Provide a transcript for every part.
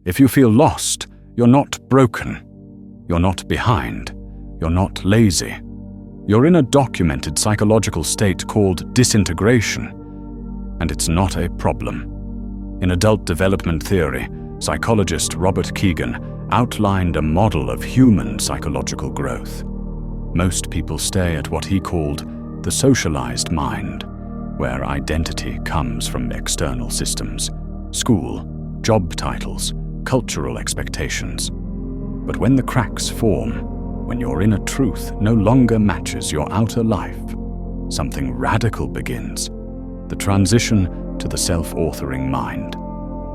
If you feel lost, you're not broken. You're not behind. You're not lazy. You're in a documented psychological state called disintegration, and it's not a problem. In adult development theory, psychologist Robert Kegan outlined a model of human psychological growth. Most people stay at what he called the socialized mind, where identity comes from external systems, school, job titles, cultural expectations. But when the cracks form, when your inner truth no longer matches your outer life, something radical begins, the transition to the self-authoring mind.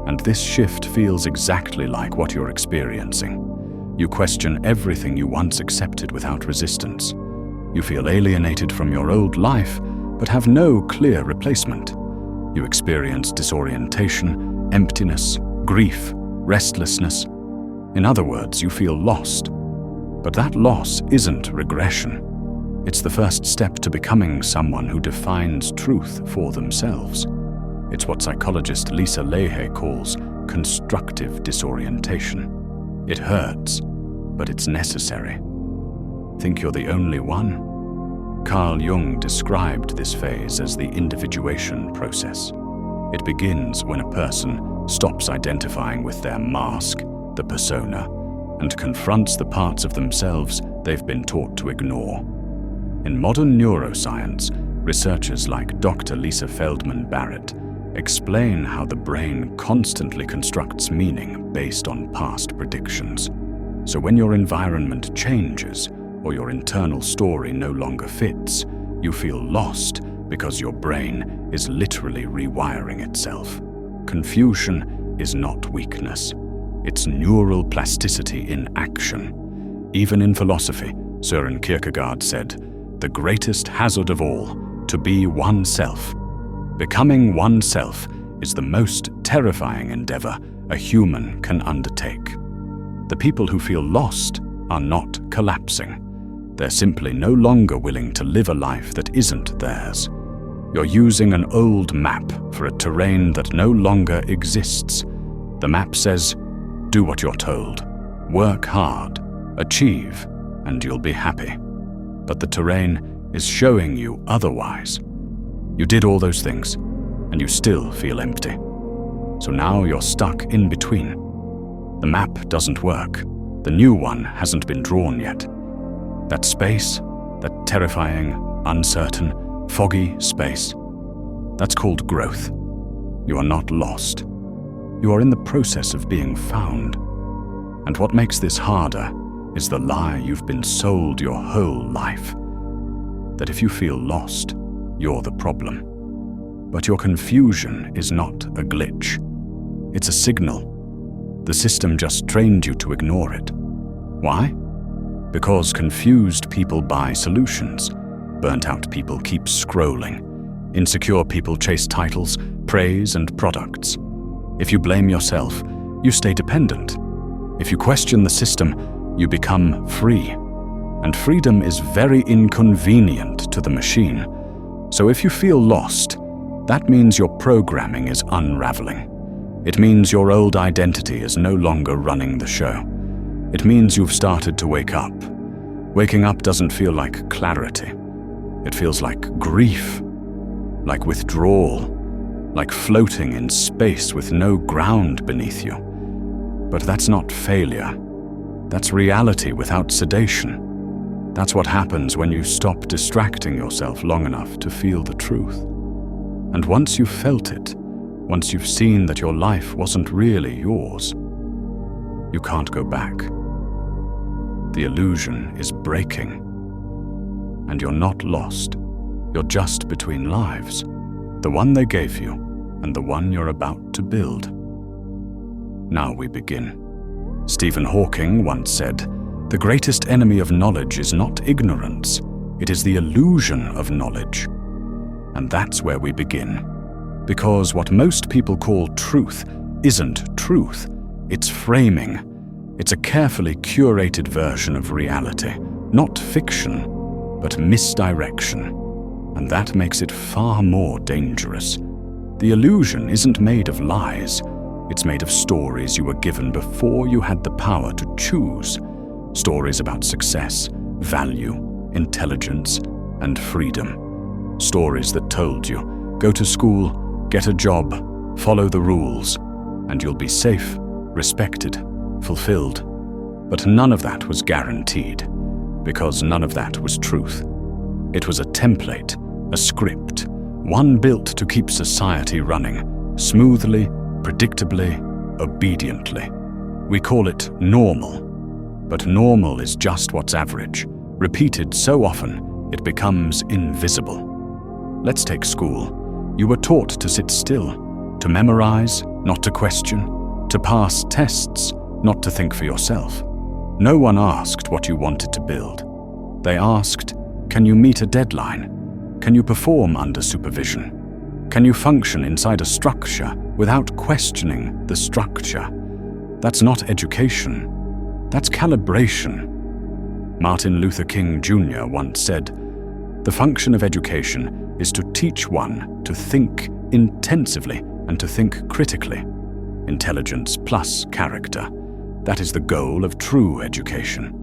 And this shift feels exactly like what you're experiencing. You question everything you once accepted without resistance. You feel alienated from your old life, but have no clear replacement. You experience disorientation, emptiness, grief, restlessness. In other words, you feel lost. But that loss isn't regression. It's the first step to becoming someone who defines truth for themselves. It's what psychologist Lisa Leahy calls constructive disorientation. It hurts, but it's necessary. Think you're the only one? Carl Jung described this phase as the individuation process. It begins when a person stops identifying with their mask, the persona, and confronts the parts of themselves they've been taught to ignore. In modern neuroscience, researchers like Dr. Lisa Feldman Barrett explain how the brain constantly constructs meaning based on past predictions. So when your environment changes, or your internal story no longer fits, you feel lost because your brain is literally rewiring itself. Confusion is not weakness. It's neural plasticity in action. Even in philosophy, Søren Kierkegaard said, "The greatest hazard of all, to be oneself." Becoming oneself is the most terrifying endeavor a human can undertake. The people who feel lost are not collapsing. They're simply no longer willing to live a life that isn't theirs. You're using an old map for a terrain that no longer exists. The map says, do what you're told, work hard, achieve, and you'll be happy. But the terrain is showing you otherwise. You did all those things, and you still feel empty. So now you're stuck in between. The map doesn't work. The new one hasn't been drawn yet. That space, that terrifying, uncertain, foggy space, that's called growth. You are not lost. You are in the process of being found. And what makes this harder is the lie you've been sold your whole life. That if you feel lost, you're the problem. But your confusion is not a glitch. It's a signal. The system just trained you to ignore it. Why? Because confused people buy solutions. Burnt-out people keep scrolling. Insecure people chase titles, praise, and products. If you blame yourself, you stay dependent. If you question the system, you become free. And freedom is very inconvenient to the machine. So if you feel lost, that means your programming is unraveling. It means your old identity is no longer running the show. It means you've started to wake up. Waking up doesn't feel like clarity. It feels like grief, like withdrawal, like floating in space with no ground beneath you. But that's not failure. That's reality without sedation. That's what happens when you stop distracting yourself long enough to feel the truth. And once you've felt it, once you've seen that your life wasn't really yours, you can't go back. The illusion is breaking. And you're not lost. You're just between lives, the one they gave you and the one you're about to build. Now we begin. Stephen Hawking once said, "The greatest enemy of knowledge is not ignorance, it is the illusion of knowledge." And that's where we begin. Because what most people call truth isn't truth, it's framing. It's a carefully curated version of reality, not fiction, but misdirection. And that makes it far more dangerous. The illusion isn't made of lies. It's made of stories you were given before you had the power to choose. Stories about success, value, intelligence, and freedom. Stories that told you, go to school, get a job, follow the rules, and you'll be safe, respected, fulfilled. But none of that was guaranteed, because none of that was truth. It was a template, a script, one built to keep society running, smoothly, predictably, obediently. We call it normal. But normal is just what's average, repeated so often it becomes invisible. Let's take school. You were taught to sit still, to memorize, not to question, to pass tests, not to think for yourself. No one asked what you wanted to build. They asked, can you meet a deadline? Can you perform under supervision? Can you function inside a structure without questioning the structure? That's not education. That's calibration. Martin Luther King Jr. once said, "The function of education is to teach one to think intensively and to think critically. Intelligence plus character. That is the goal of true education."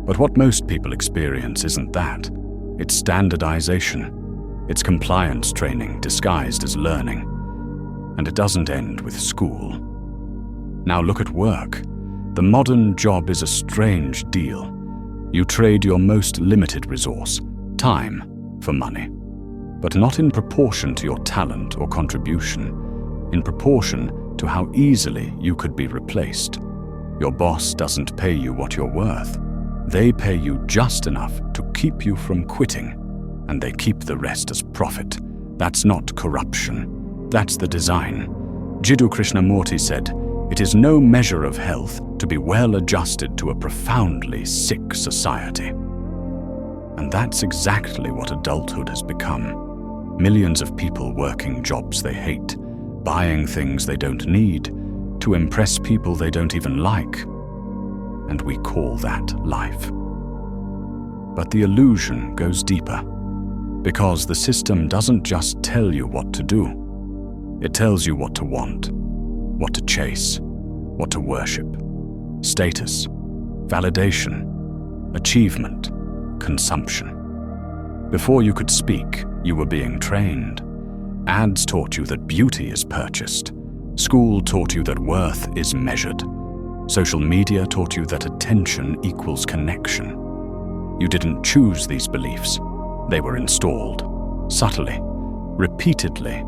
But what most people experience isn't that. It's standardization. It's compliance training disguised as learning. And it doesn't end with school. Now look at work. The modern job is a strange deal. You trade your most limited resource, time, for money. But not in proportion to your talent or contribution, in proportion to how easily you could be replaced. Your boss doesn't pay you what you're worth. They pay you just enough to keep you from quitting, and they keep the rest as profit. That's not corruption. That's the design. Jiddu Krishnamurti said, "It is no measure of health to be well adjusted to a profoundly sick society." And that's exactly what adulthood has become. Millions of people working jobs they hate, buying things they don't need, to impress people they don't even like. And we call that life. But the illusion goes deeper, because the system doesn't just tell you what to do. It tells you what to want, what to chase, what to worship. Status, validation, achievement, consumption. Before you could speak, you were being trained. Ads taught you that beauty is purchased. School taught you that worth is measured. Social media taught you that attention equals connection. You didn't choose these beliefs. They were installed, subtly, repeatedly,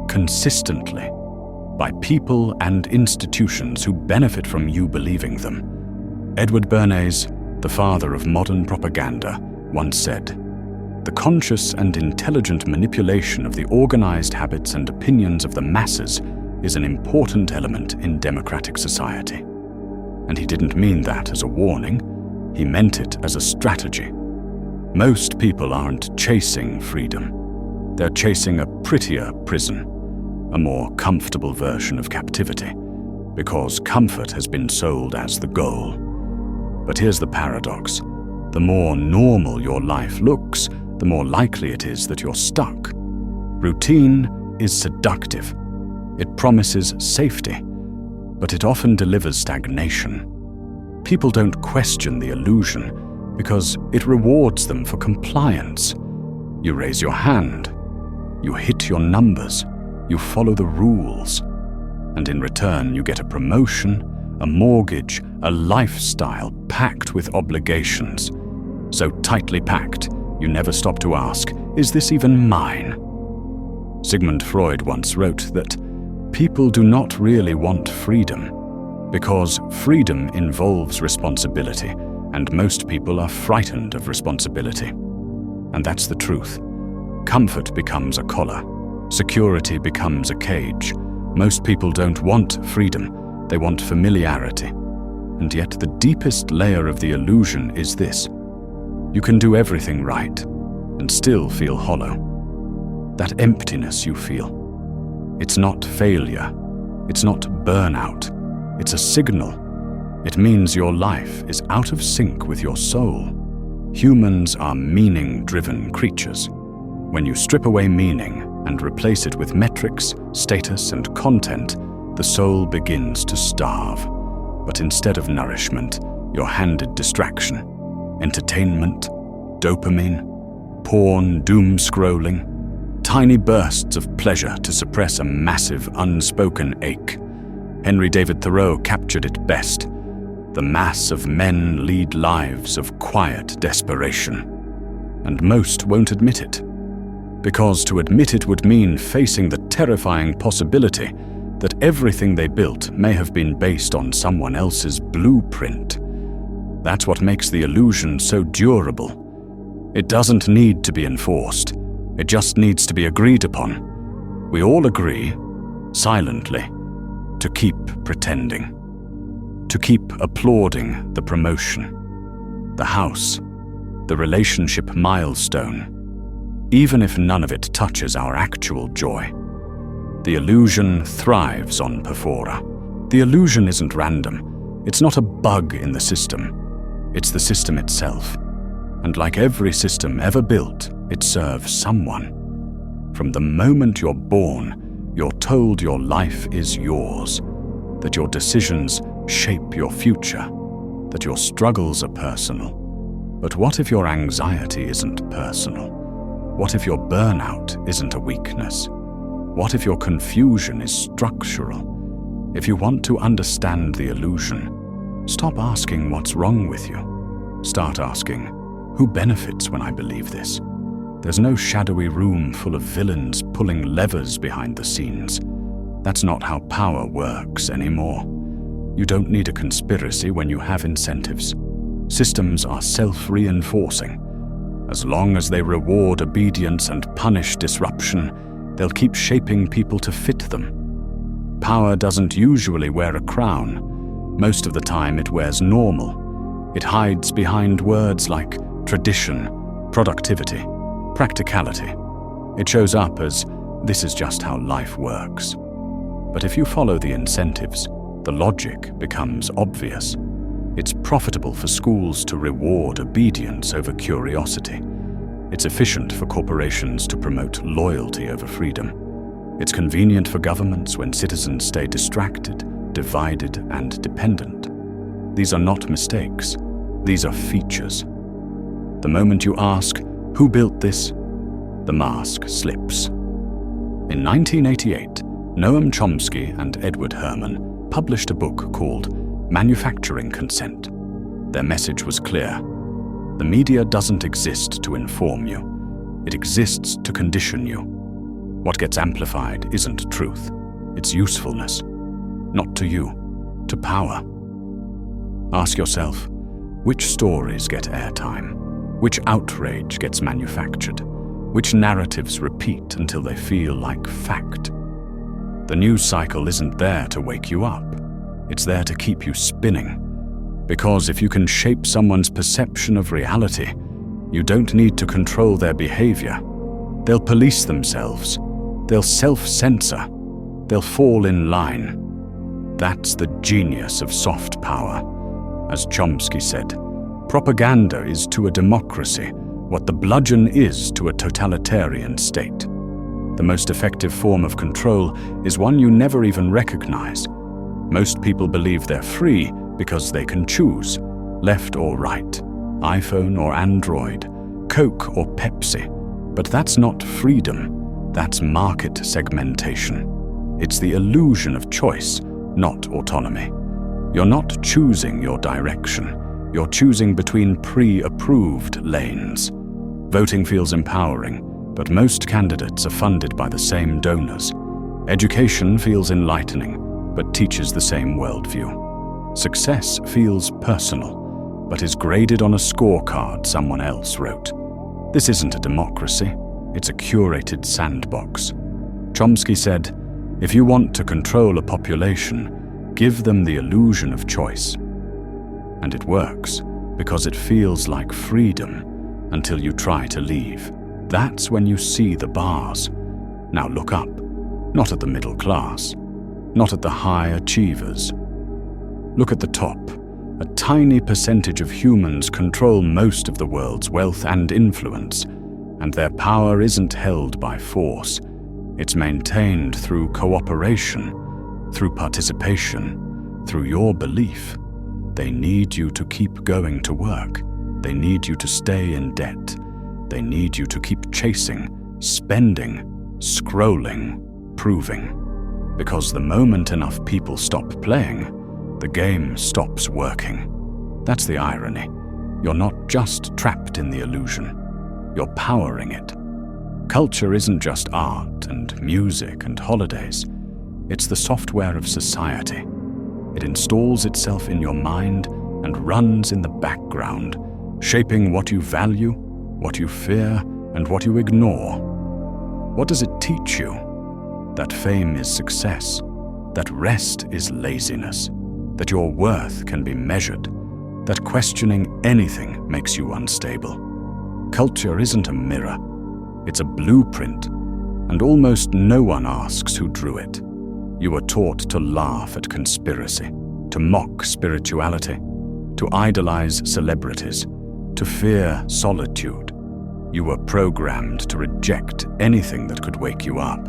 consistently, by people and institutions who benefit from you believing them. Edward Bernays, the father of modern propaganda, once said, "The conscious and intelligent manipulation of the organized habits and opinions of the masses is an important element in democratic society." And he didn't mean that as a warning, he meant it as a strategy. Most people aren't chasing freedom. They're chasing a prettier prison, a more comfortable version of captivity, because comfort has been sold as the goal. But here's the paradox. The more normal your life looks, the more likely it is that you're stuck. Routine is seductive. It promises safety, but it often delivers stagnation. People don't question the illusion because it rewards them for compliance. You raise your hand, you hit your numbers, you follow the rules, and in return you get a promotion, a mortgage, a lifestyle packed with obligations. So tightly packed, you never stop to ask, is this even mine? Sigmund Freud once wrote that people do not really want freedom, because freedom involves responsibility, and most people are frightened of responsibility. And that's the truth. Comfort becomes a collar. Security becomes a cage. Most people don't want freedom, they want familiarity. And yet the deepest layer of the illusion is this. You can do everything right and still feel hollow. That emptiness you feel. It's not failure. It's not burnout. It's a signal. It means your life is out of sync with your soul. Humans are meaning-driven creatures. When you strip away meaning and replace it with metrics, status, and content, the soul begins to starve. But instead of nourishment, you're handed distraction, entertainment, dopamine, porn, doom scrolling, tiny bursts of pleasure to suppress a massive, unspoken ache. Henry David Thoreau captured it best. The mass of men lead lives of quiet desperation. And most won't admit it. Because to admit it would mean facing the terrifying possibility that everything they built may have been based on someone else's blueprint. That's what makes the illusion so durable. It doesn't need to be enforced. It just needs to be agreed upon. We all agree, silently, to keep pretending. To keep applauding the promotion, the house, the relationship milestone, even if none of it touches our actual joy. The illusion thrives on Porphyra. The illusion isn't random. It's not a bug in the system. It's the system itself. And like every system ever built, it serves someone. From the moment you're born, you're told your life is yours, that your decisions shape your future, that your struggles are personal. But what if your anxiety isn't personal? What if your burnout isn't a weakness? What if your confusion is structural? If you want to understand the illusion, stop asking what's wrong with you. Start asking, who benefits when I believe this? There's no shadowy room full of villains pulling levers behind the scenes. That's not how power works anymore. You don't need a conspiracy when you have incentives. Systems are self-reinforcing. As long as they reward obedience and punish disruption, they'll keep shaping people to fit them. Power doesn't usually wear a crown. Most of the time it wears normal. It hides behind words like tradition, productivity, practicality. It shows up as, this is just how life works. But if you follow the incentives, the logic becomes obvious. It's profitable for schools to reward obedience over curiosity. It's efficient for corporations to promote loyalty over freedom. It's convenient for governments when citizens stay distracted, divided, and dependent. These are not mistakes. These are features. The moment you ask, who built this? The mask slips. In 1988, Noam Chomsky and Edward Herman published a book called Manufacturing Consent. Their message was clear. The media doesn't exist to inform you. It exists to condition you. What gets amplified isn't truth. It's usefulness. Not to you, to power. Ask yourself, which stories get airtime? Which outrage gets manufactured? Which narratives repeat until they feel like fact? The news cycle isn't there to wake you up. It's there to keep you spinning. Because if you can shape someone's perception of reality, you don't need to control their behavior. They'll police themselves. They'll self-censor. They'll fall in line. That's the genius of soft power. As Chomsky said, propaganda is to a democracy what the bludgeon is to a totalitarian state. The most effective form of control is one you never even recognize. Most people believe they're free because they can choose, left or right, iPhone or Android, Coke or Pepsi. But that's not freedom, that's market segmentation. It's the illusion of choice, not autonomy. You're not choosing your direction. You're choosing between pre-approved lanes. Voting feels empowering, but most candidates are funded by the same donors. Education feels enlightening, but teaches the same worldview. Success feels personal, but is graded on a scorecard someone else wrote. This isn't a democracy, it's a curated sandbox. Chomsky said, if you want to control a population, give them the illusion of choice. And it works, because it feels like freedom until you try to leave. That's when you see the bars. Now look up, not at the middle class, not at the high achievers. Look at the top. A tiny percentage of humans control most of the world's wealth and influence, and their power isn't held by force. It's maintained through cooperation, through participation, through your belief. They need you to keep going to work. They need you to stay in debt. They need you to keep chasing, spending, scrolling, proving. Because the moment enough people stop playing, the game stops working. That's the irony. You're not just trapped in the illusion. You're powering it. Culture isn't just art and music and holidays. It's the software of society. It installs itself in your mind and runs in the background, shaping what you value, what you fear, and what you ignore. What does it teach you? That fame is success, that rest is laziness, that your worth can be measured, that questioning anything makes you unstable. Culture isn't a mirror, it's a blueprint, and almost no one asks who drew it. You were taught to laugh at conspiracy, to mock spirituality, to idolize celebrities, to fear solitude. You were programmed to reject anything that could wake you up.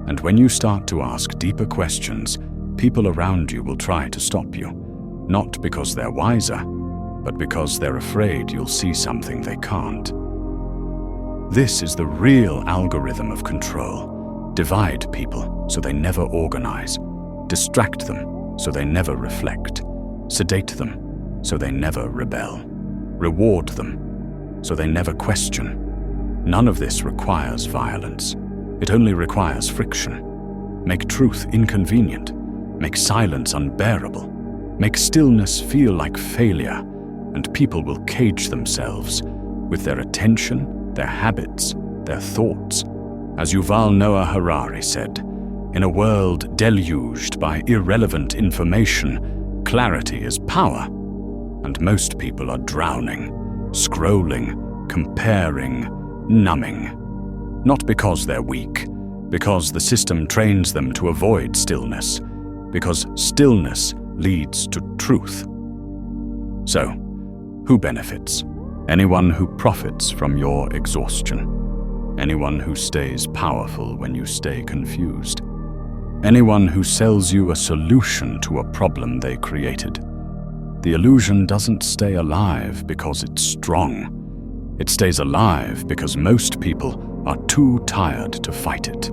And when you start to ask deeper questions, people around you will try to stop you, not because they're wiser, but because they're afraid you'll see something they can't. This is the real algorithm of control. Divide people so they never organize, distract them so they never reflect, sedate them so they never rebel, reward them so they never question. None of this requires violence. It only requires friction. Make truth inconvenient, make silence unbearable, make stillness feel like failure, and people will cage themselves with their attention, their habits, their thoughts. As Yuval Noah Harari said, in a world deluged by irrelevant information, clarity is power. And most people are drowning, scrolling, comparing, numbing. Not because they're weak, because the system trains them to avoid stillness, because stillness leads to truth. So, who benefits? Anyone who profits from your exhaustion. Anyone who stays powerful when you stay confused. Anyone who sells you a solution to a problem they created. The illusion doesn't stay alive because it's strong. It stays alive because most people are too tired to fight it.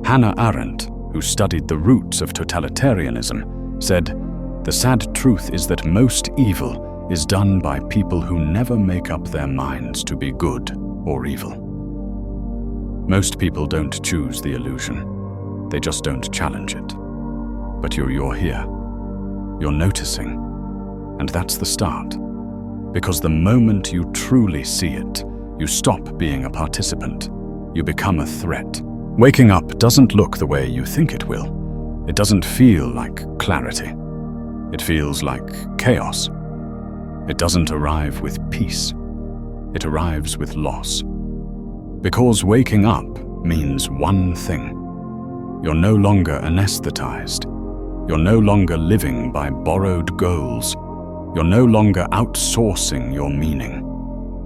Hannah Arendt, who studied the roots of totalitarianism, said, "The sad truth is that most evil is done by people who never make up their minds to be good or evil." Most people don't choose the illusion. They just don't challenge it. But you're here. You're noticing. And that's the start. Because the moment you truly see it, you stop being a participant. You become a threat. Waking up doesn't look the way you think it will. It doesn't feel like clarity. It feels like chaos. It doesn't arrive with peace. It arrives with loss. Because waking up means one thing. You're no longer anesthetized. You're no longer living by borrowed goals. You're no longer outsourcing your meaning.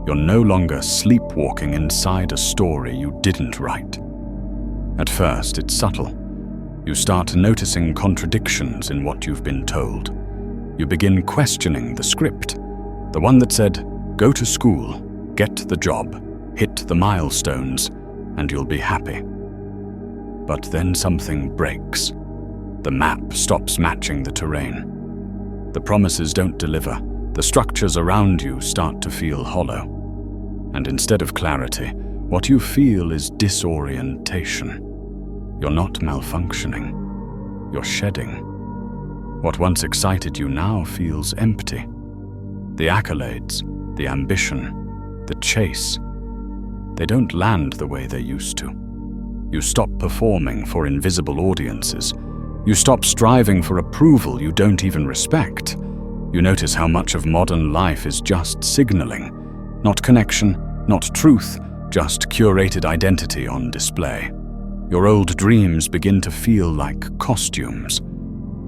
You're no longer sleepwalking inside a story you didn't write. At first, it's subtle. You start noticing contradictions in what you've been told. You begin questioning the script, the one that said, go to school, get the job, hit the milestones, and you'll be happy. But then something breaks. The map stops matching the terrain. The promises don't deliver. The structures around you start to feel hollow. And instead of clarity, what you feel is disorientation. You're not malfunctioning. You're shedding. What once excited you now feels empty. The accolades, the ambition, the chase, they don't land the way they used to. You stop performing for invisible audiences. You stop striving for approval you don't even respect. You notice how much of modern life is just signaling. Not connection, not truth, just curated identity on display. Your old dreams begin to feel like costumes.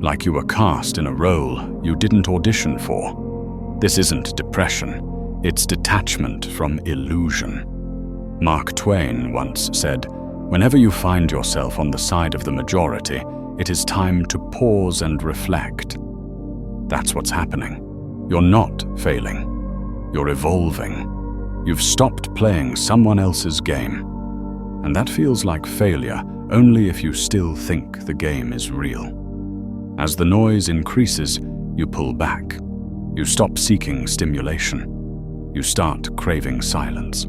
Like you were cast in a role you didn't audition for. This isn't depression, it's detachment from illusion. Mark Twain once said, "Whenever you find yourself on the side of the majority, It is time to pause and reflect. That's what's happening. You're not failing. You're evolving. You've stopped playing someone else's game. And that feels like failure only if you still think the game is real. As the noise increases, you pull back. You stop seeking stimulation. You start craving silence.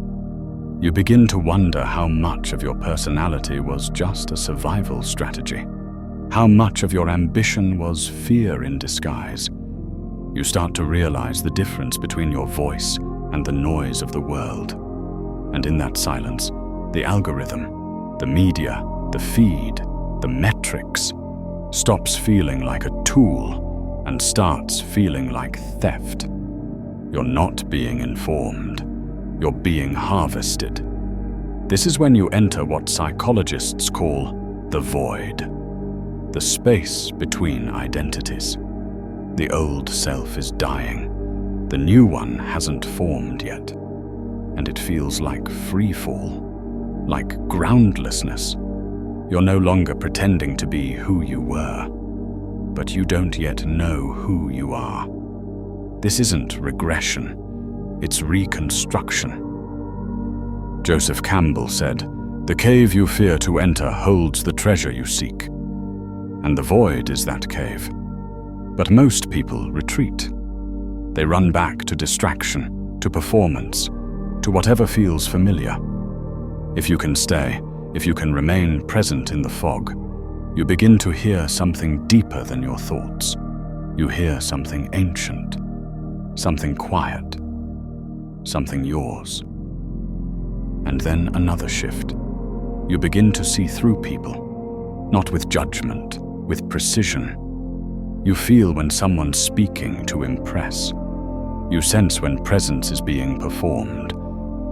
You begin to wonder how much of your personality was just a survival strategy. How much of your ambition was fear in disguise. You start to realize the difference between your voice and the noise of the world. And in that silence, the algorithm, the media, the feed, the metrics, stops feeling like a tool and starts feeling like theft. You're not being informed. You're being harvested. This is when you enter what psychologists call the void, the space between identities. The old self is dying. The new one hasn't formed yet. And it feels like free fall, like groundlessness. You're no longer pretending to be who you were, but you don't yet know who you are. This isn't regression, it's reconstruction. Joseph Campbell said, "The cave you fear to enter holds the treasure you seek." And the void is that cave. But most people retreat. They run back to distraction, to performance, to whatever feels familiar. If you can stay, if you can remain present in the fog, you begin to hear something deeper than your thoughts. You hear something ancient, something quiet, something yours. And then another shift. You begin to see through people, not with judgment, with precision. You feel when someone's speaking to impress. You sense when presence is being performed.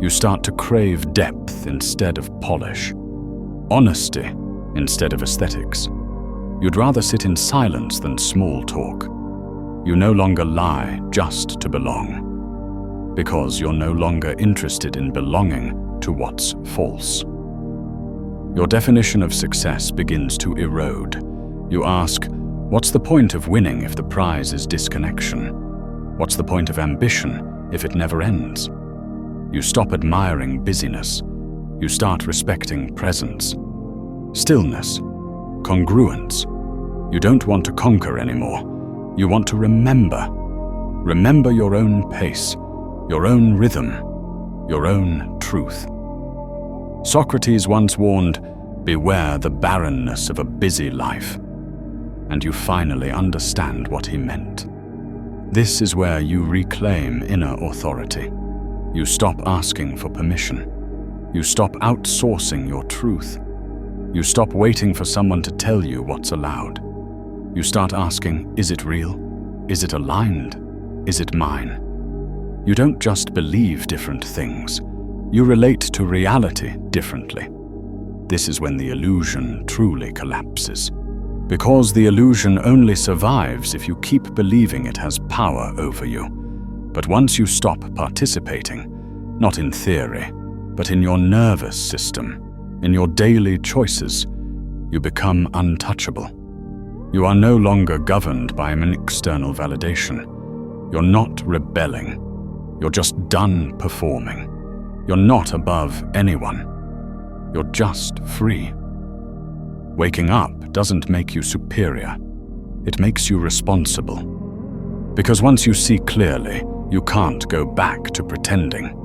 You start to crave depth instead of polish, honesty instead of aesthetics. You'd rather sit in silence than small talk. You no longer lie just to belong, because you're no longer interested in belonging to what's false. Your definition of success begins to erode. You ask, what's the point of winning if the prize is disconnection? What's the point of ambition if it never ends? You stop admiring busyness. You start respecting presence, stillness, congruence. You don't want to conquer anymore. You want to remember. Remember your own pace, your own rhythm, your own truth. Socrates once warned, "Beware the barrenness of a busy life." And you finally understand what he meant. This is where you reclaim inner authority. You stop asking for permission. You stop outsourcing your truth. You stop waiting for someone to tell you what's allowed. You start asking, is it real? Is it aligned? Is it mine? You don't just believe different things. You relate to reality differently. This is when the illusion truly collapses. Because the illusion only survives if you keep believing it has power over you. But once you stop participating, not in theory, but in your nervous system, in your daily choices, you become untouchable. You are no longer governed by an external validation. You're not rebelling. You're just done performing. You're not above anyone. You're just free. Waking up doesn't make you superior. It makes you responsible. Because once you see clearly, you can't go back to pretending.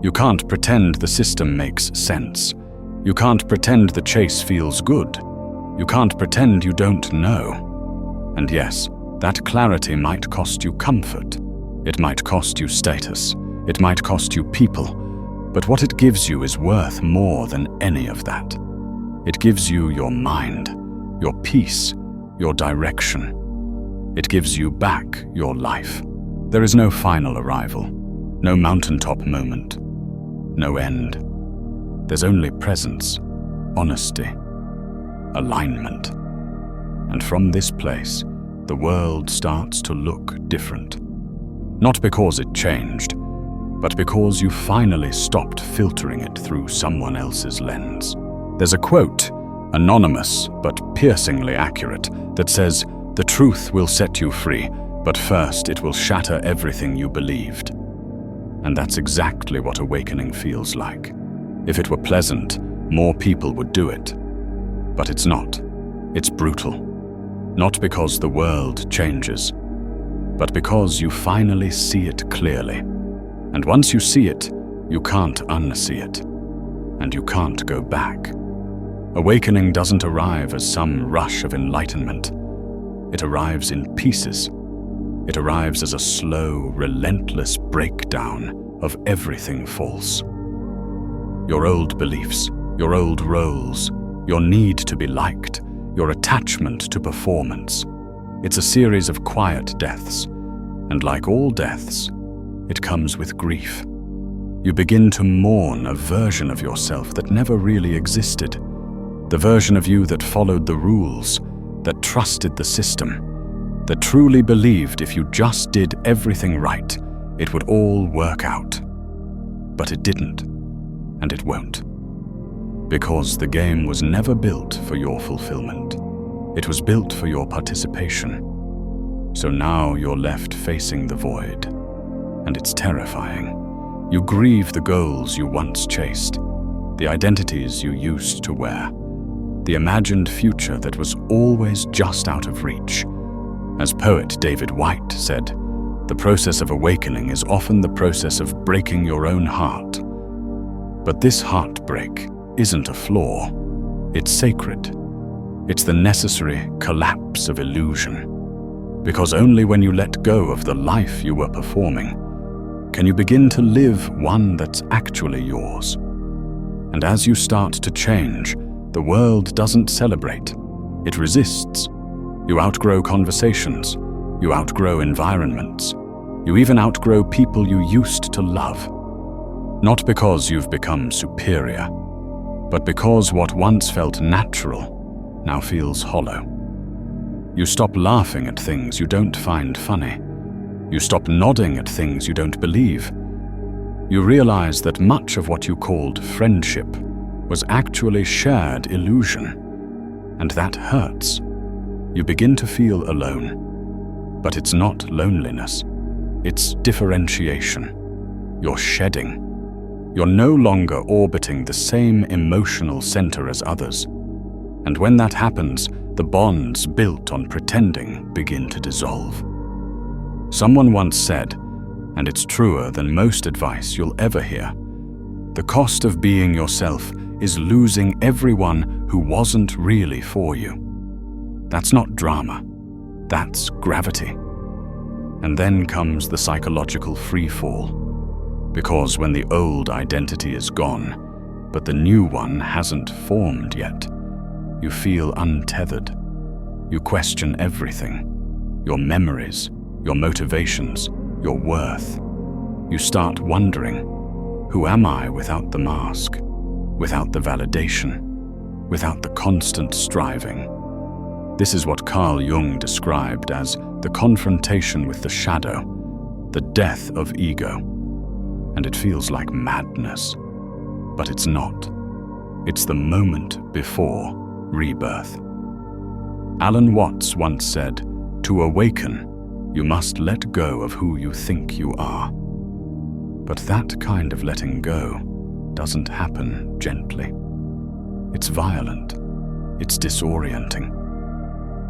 You can't pretend the system makes sense. You can't pretend the chase feels good. You can't pretend you don't know. And yes, that clarity might cost you comfort. It might cost you status. It might cost you people. But what it gives you is worth more than any of that. It gives you your mind, your peace, your direction. It gives you back your life. There is no final arrival, no mountaintop moment, no end. There's only presence, honesty, alignment. And from this place, the world starts to look different. Not because it changed, but because you finally stopped filtering it through someone else's lens. There's a quote, anonymous but piercingly accurate, that says, "The truth will set you free, but first it will shatter everything you believed." And that's exactly what awakening feels like. If it were pleasant, more people would do it. But it's not. It's brutal. Not because the world changes, but because you finally see it clearly. And once you see it, you can't unsee it. And you can't go back. Awakening doesn't arrive as some rush of enlightenment. It arrives in pieces. It arrives as a slow, relentless breakdown of everything false. Your old beliefs, your old roles, your need to be liked, your attachment to performance. It's a series of quiet deaths, and like all deaths, it comes with grief. You begin to mourn a version of yourself that never really existed, the version of you that followed the rules, that trusted the system, that truly believed if you just did everything right, it would all work out. But it didn't, and it won't. Because the game was never built for your fulfillment. It was built for your participation. So now you're left facing the void, and it's terrifying. You grieve the goals you once chased, the identities you used to wear, the imagined future that was always just out of reach. As poet David Whyte said, the process of awakening is often the process of breaking your own heart. But this heartbreak isn't a flaw. It's sacred. It's the necessary collapse of illusion. Because only when you let go of the life you were performing can you begin to live one that's actually yours. And as you start to change, the world doesn't celebrate. It resists. You outgrow conversations. You outgrow environments. You even outgrow people you used to love. Not because you've become superior, but because what once felt natural now feels hollow. You stop laughing at things you don't find funny. You stop nodding at things you don't believe. You realize that much of what you called friendship was actually shared illusion, and that hurts. You begin to feel alone. But it's not loneliness. It's differentiation. You're shedding. You're no longer orbiting the same emotional center as others. And when that happens, the bonds built on pretending begin to dissolve. Someone once said, and it's truer than most advice you'll ever hear, the cost of being yourself is losing everyone who wasn't really for you. That's not drama. That's gravity. And then comes the psychological freefall. Because when the old identity is gone, but the new one hasn't formed yet, you feel untethered. You question everything. Your memories, your motivations, your worth. You start wondering, who am I without the mask, without the validation, without the constant striving? This is what Carl Jung described as the confrontation with the shadow, the death of ego. And it feels like madness. But it's not. It's the moment before rebirth. Alan Watts once said, "To awaken, you must let go of who you think you are." But that kind of letting go doesn't happen gently. It's violent. It's disorienting.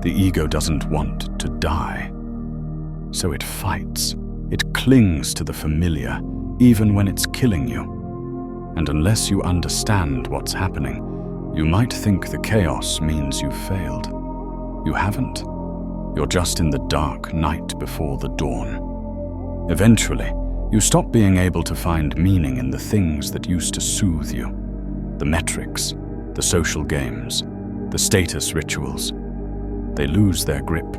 The ego doesn't want to die. So it fights. It clings to the familiar, even when it's killing you. And unless you understand what's happening, you might think the chaos means you've failed. You haven't. You're just in the dark night before the dawn. Eventually, you stop being able to find meaning in the things that used to soothe you. The metrics, the social games, the status rituals. They lose their grip.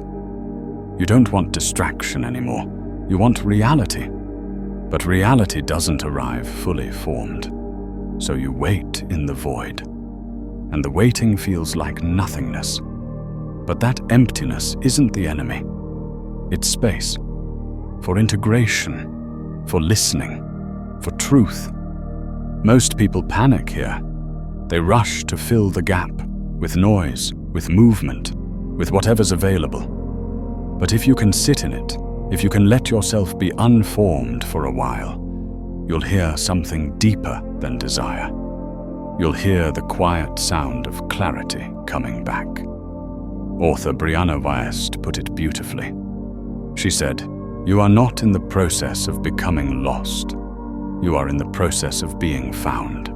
You don't want distraction anymore. You want reality. But reality doesn't arrive fully formed. So you wait in the void. And the waiting feels like nothingness. But that emptiness isn't the enemy. It's space. For integration. For listening. For truth. Most people panic here. They rush to fill the gap. with noise, with movement, with whatever's available. But if you can sit in it, if you can let yourself be unformed for a while, you'll hear something deeper than desire. You'll hear the quiet sound of clarity coming back. Author Brianna Wiest put it beautifully. She said, "You are not in the process of becoming lost. You are in the process of being found."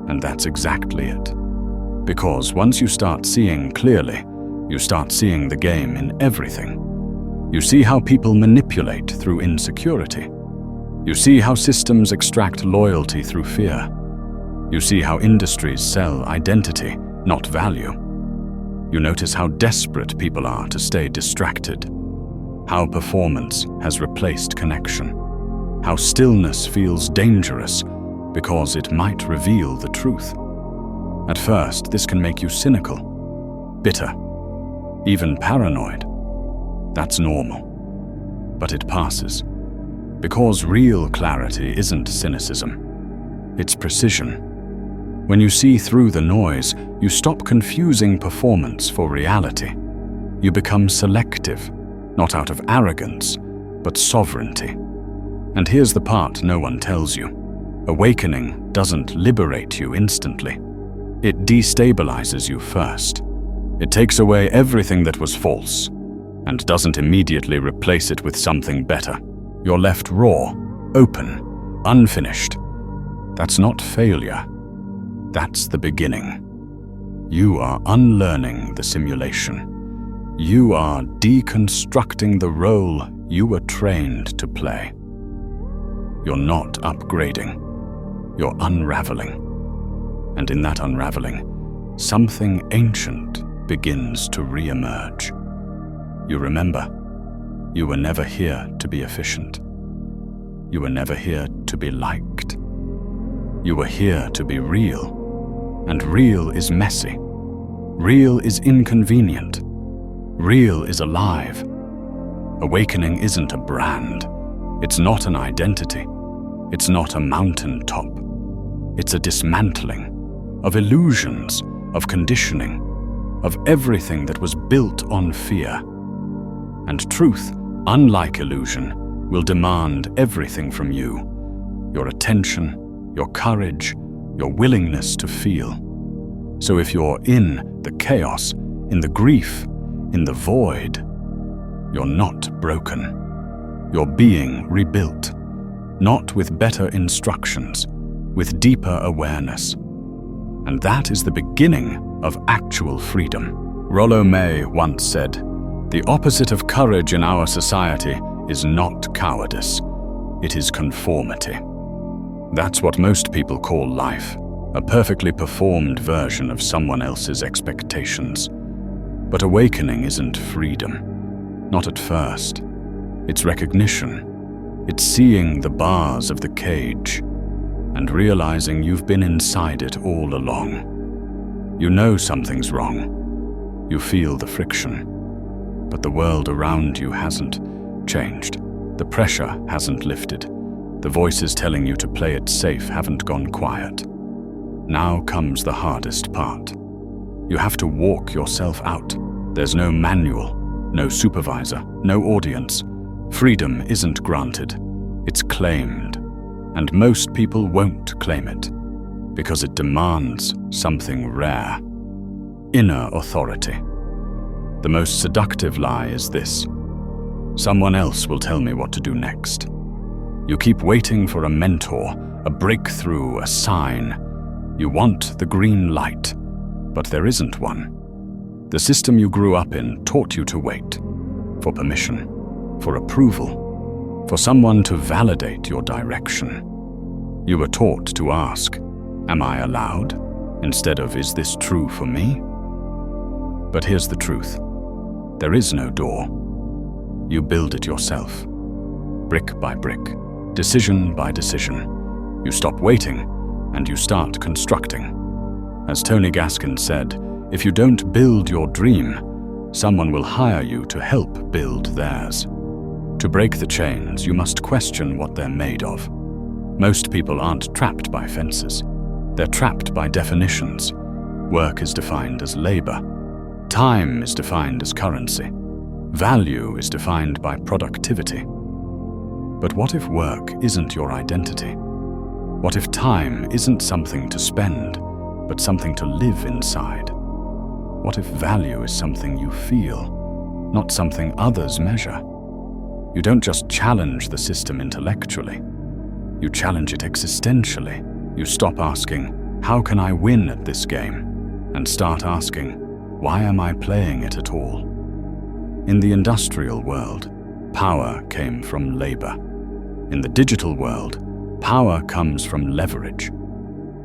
And that's exactly it. Because once you start seeing clearly, you start seeing the game in everything. You see how people manipulate through insecurity. You see how systems extract loyalty through fear. You see how industries sell identity, not value. You notice how desperate people are to stay distracted. How performance has replaced connection. How stillness feels dangerous because it might reveal the truth. At first, this can make you cynical, bitter, even paranoid. That's normal. But it passes. Because real clarity isn't cynicism. It's precision. When you see through the noise, you stop confusing performance for reality. You become selective, not out of arrogance, but sovereignty. And here's the part no one tells you. Awakening doesn't liberate you instantly. It destabilizes you first. It takes away everything that was false, and doesn't immediately replace it with something better. You're left raw, open, unfinished. That's not failure. That's the beginning. You are unlearning the simulation. You are deconstructing the role you were trained to play. You're not upgrading. You're unraveling. And in that unraveling, something ancient begins to re-emerge. You remember, you were never here to be efficient. You were never here to be liked. You were here to be real. And real is messy. Real is inconvenient. Real is alive. Awakening isn't a brand. It's not an identity. It's not a mountaintop. It's a dismantling of illusions, of conditioning, of everything that was built on fear. And truth, unlike illusion, will demand everything from you. Your attention, your courage, your willingness to feel. So if you're in the chaos, in the grief, in the void, you're not broken. You're being rebuilt, not with better instructions, with deeper awareness. And that is the beginning of actual freedom. Rollo May once said, "The opposite of courage in our society is not cowardice, it is conformity." That's what most people call life, a perfectly performed version of someone else's expectations. But awakening isn't freedom, not at first. It's recognition. It's seeing the bars of the cage and realizing you've been inside it all along. You know something's wrong. You feel the friction. But the world around you hasn't changed. The pressure hasn't lifted. The voices telling you to play it safe haven't gone quiet. Now comes the hardest part. You have to walk yourself out. There's no manual, no supervisor, no audience. Freedom isn't granted, it's claimed. And most people won't claim it, because it demands something rare. Inner authority. The most seductive lie is this: someone else will tell me what to do next. You keep waiting for a mentor, a breakthrough, a sign. You want the green light, but there isn't one. The system you grew up in taught you to wait for permission, for approval, for someone to validate your direction. You were taught to ask, "Am I allowed?" instead of, "Is this true for me?" But here's the truth. There is no door. You build it yourself, brick by brick, decision by decision. You stop waiting and you start constructing. As Tony Gaskin said, if you don't build your dream, someone will hire you to help build theirs. To break the chains, you must question what they're made of. Most people aren't trapped by fences. They're trapped by definitions. Work is defined as labor. Time is defined as currency. Value is defined by productivity. But what if work isn't your identity? What if time isn't something to spend, but something to live inside? What if value is something you feel, not something others measure? You don't just challenge the system intellectually. You challenge it existentially. You stop asking, how can I win at this game? And start asking, why am I playing it at all? In the industrial world, power came from labor. In the digital world, power comes from leverage.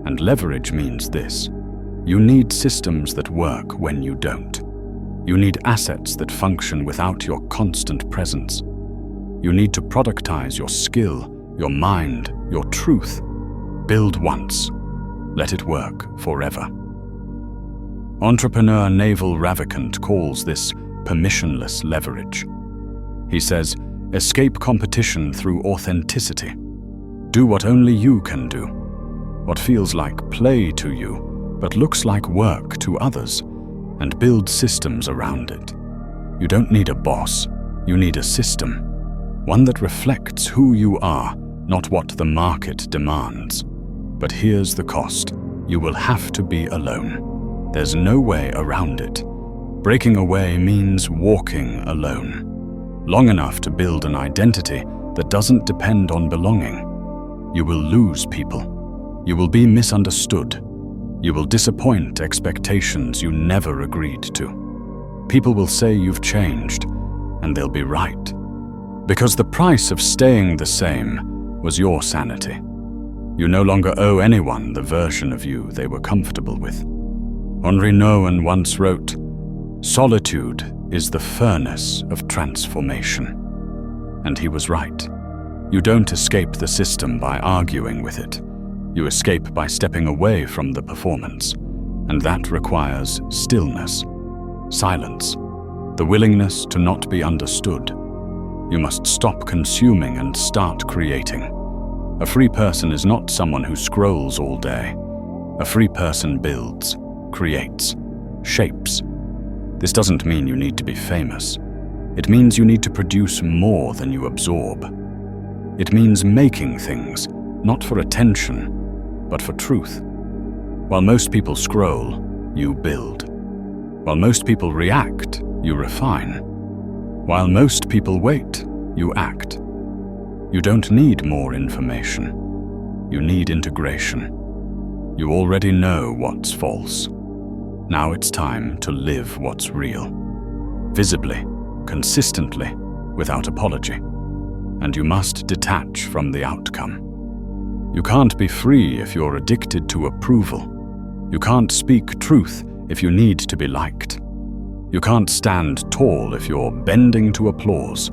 And leverage means this: you need systems that work when you don't. You need assets that function without your constant presence. You need to productize your skill, your mind, your truth. Build once. Let it work forever. Entrepreneur Naval Ravikant calls this permissionless leverage. He says, escape competition through authenticity. Do what only you can do. What feels like play to you, but looks like work to others, and build systems around it. You don't need a boss, you need a system. One that reflects who you are, not what the market demands. But here's the cost. You will have to be alone. There's no way around it. Breaking away means walking alone. Long enough to build an identity that doesn't depend on belonging. You will lose people. You will be misunderstood. You will disappoint expectations you never agreed to. People will say you've changed, and they'll be right. Because the price of staying the same was your sanity. You no longer owe anyone the version of you they were comfortable with. Henri Nouwen once wrote, "Solitude is the furnace of transformation." And he was right. You don't escape the system by arguing with it. You escape by stepping away from the performance. And that requires stillness, silence, the willingness to not be understood. You must stop consuming and start creating. A free person is not someone who scrolls all day. A free person builds, creates, shapes. This doesn't mean you need to be famous. It means you need to produce more than you absorb. It means making things, not for attention, but for truth. While most people scroll, you build. While most people react, you refine. While most people wait, you act. You don't need more information. You need integration. You already know what's false. Now it's time to live what's real. Visibly, consistently, without apology. And you must detach from the outcome. You can't be free if you're addicted to approval. You can't speak truth if you need to be liked. You can't stand tall if you're bending to applause.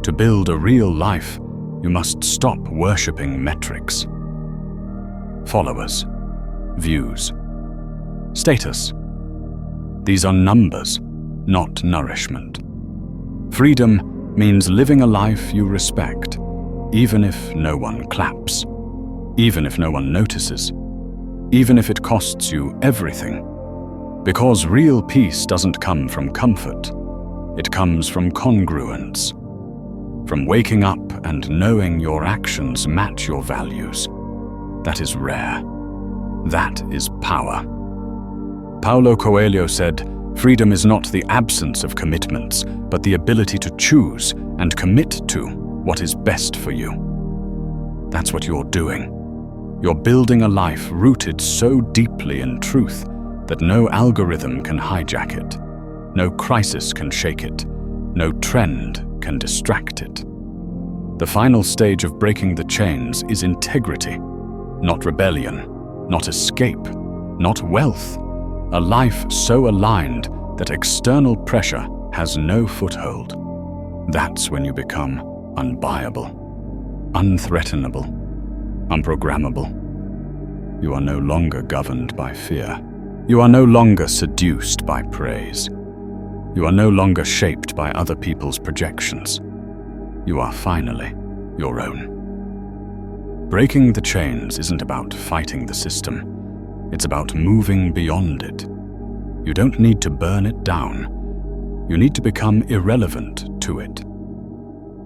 To build a real life, you must stop worshipping metrics. Followers, views, status. These are numbers, not nourishment. Freedom means living a life you respect, even if no one claps, even if no one notices, even if it costs you everything. Because real peace doesn't come from comfort, it comes from congruence. From waking up and knowing your actions match your values. That is rare. That is power. Paulo Coelho said, "Freedom is not the absence of commitments, but the ability to choose and commit to what is best for you." That's what you're doing. You're building a life rooted so deeply in truth that no algorithm can hijack it. No crisis can shake it. No trend can distract it. The final stage of breaking the chains is integrity, not rebellion, not escape, not wealth. A life so aligned that external pressure has no foothold. That's when you become unbuyable, unthreatenable, unprogrammable. You are no longer governed by fear. You are no longer seduced by praise. You are no longer shaped by other people's projections. You are finally your own. Breaking the chains isn't about fighting the system. It's about moving beyond it. You don't need to burn it down. You need to become irrelevant to it.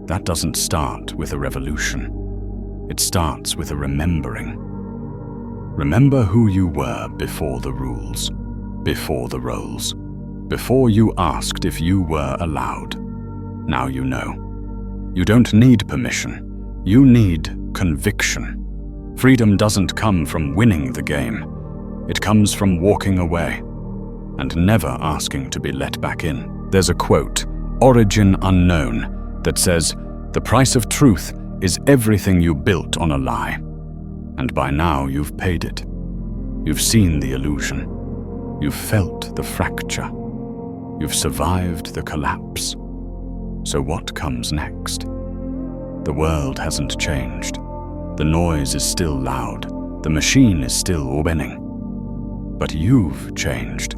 That doesn't start with a revolution. It starts with a remembering. Remember who you were before the rules, before the roles, before you asked if you were allowed. Now you know. You don't need permission. You need conviction. Freedom doesn't come from winning the game. It comes from walking away and never asking to be let back in. There's a quote, origin unknown, that says, "The price of truth is everything you built on a lie." And by now you've paid it. You've seen the illusion. You've felt the fracture. You've survived the collapse. So what comes next? The world hasn't changed. The noise is still loud. The machine is still winning. But you've changed.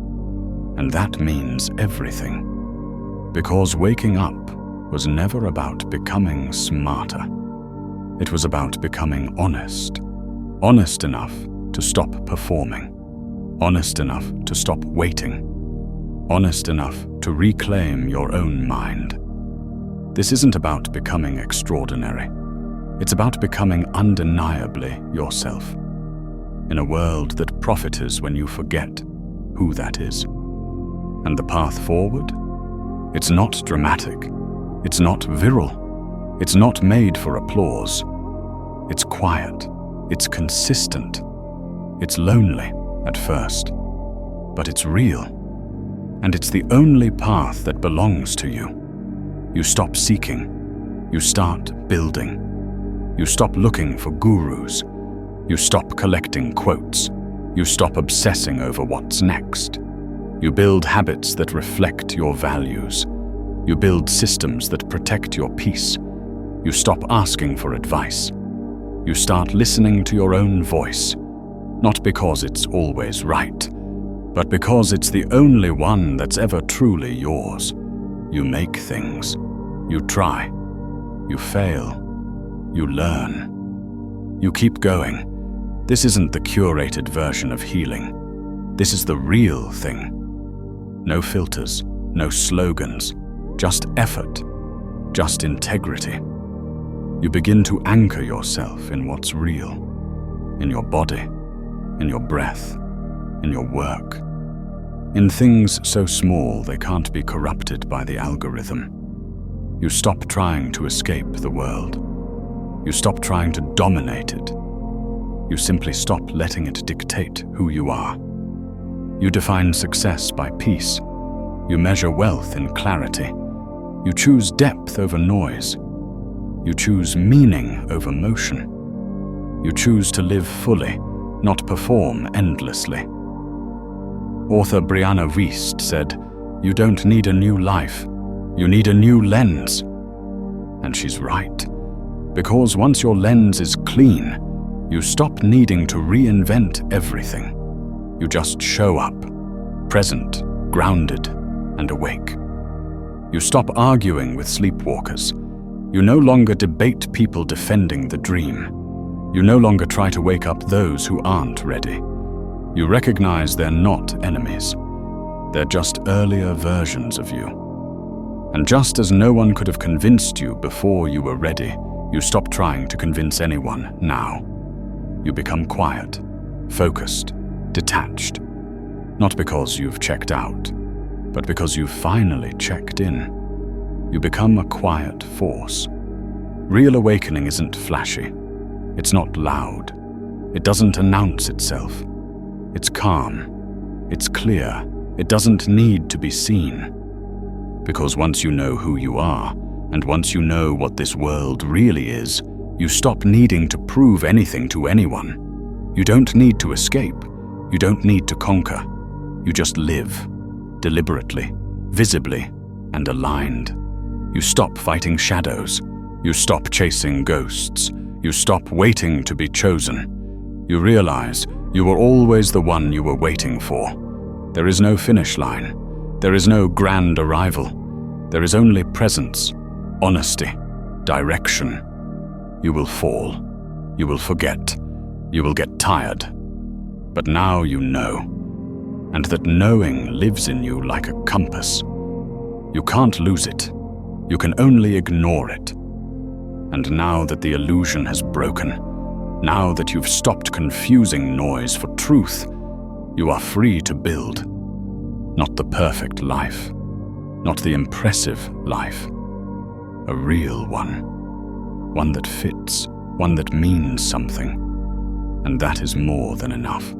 And that means everything. Because waking up was never about becoming smarter. It was about becoming honest. Honest enough to stop performing. Honest enough to stop waiting. Honest enough to reclaim your own mind. This isn't about becoming extraordinary. It's about becoming undeniably yourself. In a world that profiteers when you forget who that is. And the path forward? It's not dramatic. It's not virile. It's not made for applause. It's quiet. It's consistent. It's lonely at first. But it's real. And it's the only path that belongs to you. You stop seeking. You start building. You stop looking for gurus. You stop collecting quotes. You stop obsessing over what's next. You build habits that reflect your values. You build systems that protect your peace. You stop asking for advice. You start listening to your own voice, not because it's always right, but because it's the only one that's ever truly yours. You make things. You try. You fail. You learn. You keep going. This isn't the curated version of healing. This is the real thing. No filters, no slogans, just effort, just integrity. You begin to anchor yourself in what's real, in your body, in your breath, in your work, in things so small they can't be corrupted by the algorithm. You stop trying to escape the world. You stop trying to dominate it. You simply stop letting it dictate who you are. You define success by peace. You measure wealth in clarity. You choose depth over noise. You choose meaning over motion. You choose to live fully, not perform endlessly. Author Brianna Wiest said, "You don't need a new life. You need a new lens." And she's right. Because once your lens is clean, you stop needing to reinvent everything. You just show up, present, grounded, and awake. You stop arguing with sleepwalkers. You no longer debate people defending the dream. You no longer try to wake up those who aren't ready. You recognize they're not enemies. They're just earlier versions of you. And just as no one could have convinced you before you were ready, you stop trying to convince anyone now. You become quiet, focused, detached. Not because you've checked out, but because you've finally checked in. You become a quiet force. Real awakening isn't flashy. It's not loud. It doesn't announce itself. It's calm. It's clear. It doesn't need to be seen. Because once you know who you are, and once you know what this world really is, you stop needing to prove anything to anyone. You don't need to escape. You don't need to conquer. You just live, deliberately, visibly, and aligned. You stop fighting shadows. You stop chasing ghosts. You stop waiting to be chosen. You realize you were always the one you were waiting for. There is no finish line. There is no grand arrival. There is only presence, honesty, direction. You will fall. You will forget. You will get tired. But now you know, and that knowing lives in you like a compass. You can't lose it. You can only ignore it. And now that the illusion has broken, now that you've stopped confusing noise for truth, you are free to build. Not the perfect life, not the impressive life. A real one. One that fits, one that means something. And that is more than enough.